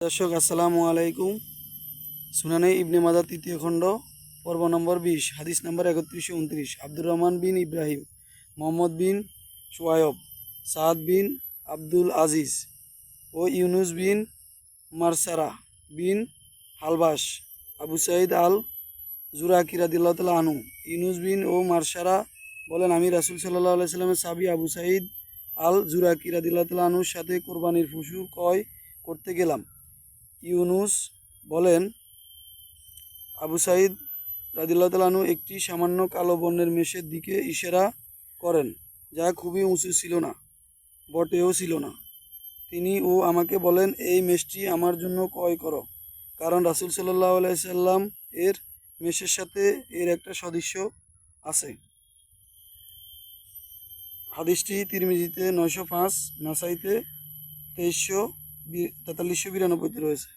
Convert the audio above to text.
দর্শক আসসালামু আলাইকুম। সুনানে ইবনে মাজাহ তৃতীয় খণ্ড পর্ব নম্বর 20 হাদিস নম্বর 3129। আব্দুর রহমান বিন ইব্রাহিম, মোহাম্মদ বিন শুআয়ব, সাদ বিন আব্দুল আজিজ ও ইউনুস বিন মারসারা বিন হালবাস আবু সাঈদ আল জুরাকি রাদিয়াল্লাহু তাআলা আনহু। ইউনুস বিন ও মারসারা বলেন, আমি রাসূল সাল্লাল্লাহু আলাইহি সাল্লামের সাহাবী আবু সাঈদ আল জুরাকি রাদিয়াল্লাহু তাআলা আনহুর সাথে কোরবানির পশু ক্রয় করতে গেলাম। ইউনুস বলেন, আবু সাঈদ রাদিয়াল্লাহু তাআলা আনহু একটি সামান্য কালো বর্ণের মেষের দিকে ইশারা করেন, যা খুবই উঁচু ছিল না, বটেও ছিল না। তিনি আমাকে বলেন, এই মেষটি আমার জন্য ক্রয় করো, কারণ রাসূল সাল্লাল্লাহু আলাইহি সাল্লাম এর মেষের সাথে এর একটা সাদৃশ্য আছে। হাদিসটি তিরমিজিতে 905, নাসাইতে 2343-92 রয়েছে।